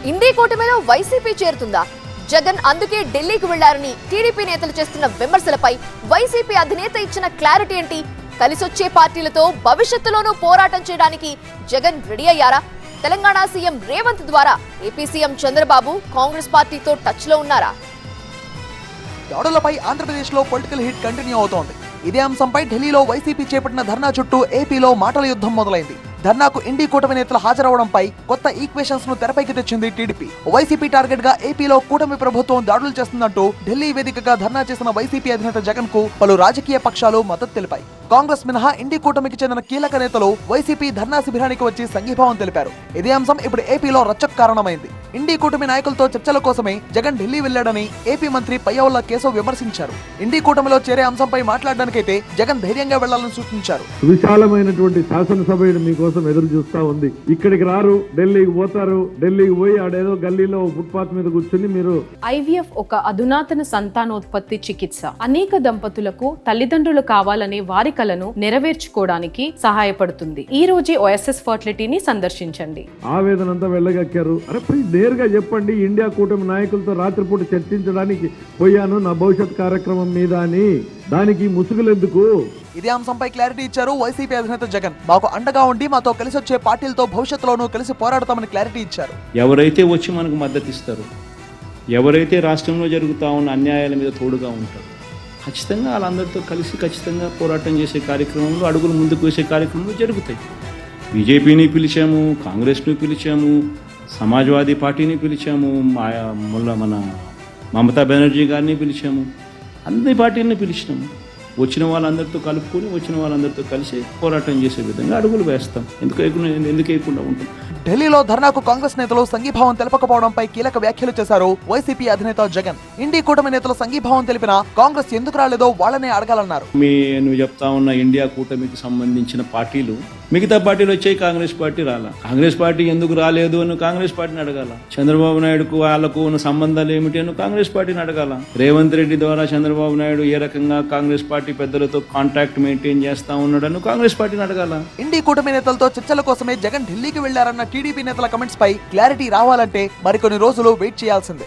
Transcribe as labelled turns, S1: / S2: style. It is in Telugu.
S1: ఇండి కూటమిలో వైసీపీ చేరుతుందా? జగన్ అందుకే ఢిల్లీకి వెళ్లారని టీడీపీ నేతలు చేస్తున్న విమర్శలపై వైసీపీ అధినేత ఇచ్చిన క్లారిటీ ఏంటి? కలిసొచ్చే పార్టీలతో భవిష్యత్తులోనూ పోరాటం చేయడానికి జగన్ రెడీ అయ్యారా? తెలంగాణ సీఎం రేవంత్ ద్వారా ఏపీ సీఎం చంద్రబాబు కాంగ్రెస్ పార్టీతో టచ్ లో ఉన్నారా?
S2: దాడులపై ఆంధ్రప్రదేశ్ లో పొలిటికల్ హిట్ కంటిన్యూ అవుతోంది. ఇదే అంశంపై ఢిల్లీలో వైసీపీ చేపట్టిన ధర్నా చుట్టూ ఏపీలో మాటల యుద్ధం మొదలైంది. ధర్నాకు ఇండి కూటమి నేతలు హాజరవడంపై కొత్త ఈక్వేషన్స్ ను తెరపైకి తెచ్చింది టీడీపీ. వైసీపీ టార్గెట్ గా ఏపీలో కూటమి ప్రభుత్వం దాడులు చేస్తుందంటూ ఢిల్లీ వేదికగా ధర్నా చేసిన వైసీపీ అధినేత జగన్ కు పలు రాజకీయ పక్షాలు మద్దతు తెలిపాయి. కాంగ్రెస్ మినహా ఇండి కూటమికి చెందిన కీలక నేతలు వైసీపీ ధర్నా శిబిరానికి వచ్చి సంఘీభావం తెలిపారు. ఇదే అంశం ఇప్పుడు ఏపీలో రచ్చకు కారణమైంది. ఇండి కూటమి నాయకులతో చర్చల కోసమే జగన్ ఢిల్లీ వెళ్లాడని ఏపీ మంత్రి పయ్యావుల కేశవ్ విమర్శించారు. ఇండి కూటమిలో చేరే అంశంపై మాట్లాడడానికైతే జగన్ ధైర్యంగా వెళ్లాలని సూచించారు.
S3: విశాలమైనటువంటి శాసనసభ మీకోసం ఎదురు చూస్తా ఉంది. ఇక్కడికి రారు, ఢిల్లీకి పోతారు. ఢిల్లీకి పోయి ఆడేదో గల్లీలో ఫుట్పాత్ మీద కూర్చుని మీరు.
S4: IVF ఒక అధునాతన సంతానోత్పత్తి చికిత్స. అనేక దంపతులకు తల్లిదండ్రులు కావాలనే వారి కలను నెరవేర్చుకోవడానికి సహాయపడుతుంది. ఈ రోజే OSS ఫర్టిలిటీని సందర్శించండి.
S3: ఆవేదనంతా వెళ్ళగక్కారు. అరే నేరుగా చెప్పండి, ఇండియా కూటమి నాయకులతో రాత్రిపూట చర్చించడానికి పోయాను నా భవిష్యత్ కార్యక్రమం మీద అని. దానికి ముసుగులెందుకు?
S2: ఇదే అంశంపై క్లారిటీ ఇచ్చారు వైసీపీ అధినేత జగన్. మాకు అండగా ఉండి మాతో కలిసి వచ్చే పార్టీలతో భవిష్యత్తులోనూ కలిసి పోరాడతామని క్లారిటీ ఇచ్చారు.
S5: ఎవరైతే వచ్చి మనకు మద్దతు ఇస్తారో, ఎవరైతే రాష్ట్రంలో జరుగుతూ ఉన్న అన్యాయాల మీద తోడుగా ఉంటారో, ఖచ్చితంగా వాళ్ళందరితో కలిసి ఖచ్చితంగా పోరాటం చేసే కార్యక్రమంలో, అడుగులు ముందుకు వేసే కార్యక్రమంలో జరుగుతాయి. బీజేపీని పిలిచాము, కాంగ్రెస్ను పిలిచాము, సమాజ్వాదీ పార్టీని పిలిచాము, మన మమతా బెనర్జీ గారిని పిలిచాము, అన్ని పార్టీలను పిలిచినాము. వచ్చిన వాళ్ళందరితో కలుపుకొని వచ్చిన వాళ్ళందరితో కలిసి పోరాటం చేసే విధంగా అడుగులు వేస్తాం. ఎందుకు వేయకుండా ఉంటాం.
S2: ఢిల్లీలో ధర్నాకు కాంగ్రెస్ నేతలు సంఘీభావం తెలపకపోవడంపై కీలక వ్యాఖ్యలు చేశారు వైసీపీ అధినేత జగన్. ఇండి కూటమి నేతలు సంఘీభావం తెలిపినా కాంగ్రెస్ ఎందుకు రాలేదో వాళ్ళనే అడగాలన్నారు.
S5: నువ్వు చెప్తా ఉన్న ఇండియా కూటమికి సంబంధించిన పార్టీలు, మిగతా పార్టీలు వచ్చాయి, కాంగ్రెస్ పార్టీ రాలా. కాంగ్రెస్ పార్టీ ఎందుకు రాలేదు అని కాంగ్రెస్ పార్టీని అడగాల. చంద్రబాబు నాయుడుకు వాళ్ళకు ఉన్న సంబంధాలు ఏమిటి అని కాంగ్రెస్ పార్టీని అడగాల. రేవంత్ రెడ్డి ద్వారా చంద్రబాబు నాయుడు ఏ రకంగా కాంగ్రెస్ పార్టీ పెద్దలతో కాంటాక్ట్ మెయింటైన్ చేస్తా ఉన్నాడని కాంగ్రెస్ పార్టీని అడగాల.
S2: ఇండి కూటమి నేతలతో చర్చల కోసమే జగన్ ఢిల్లీకి వెళ్లారన్న టీడీపీ నేతల కమెంట్స్ పై క్లారిటీ రావాలంటే మరికొన్ని రోజులు వెయిట్ చేయాల్సిందే.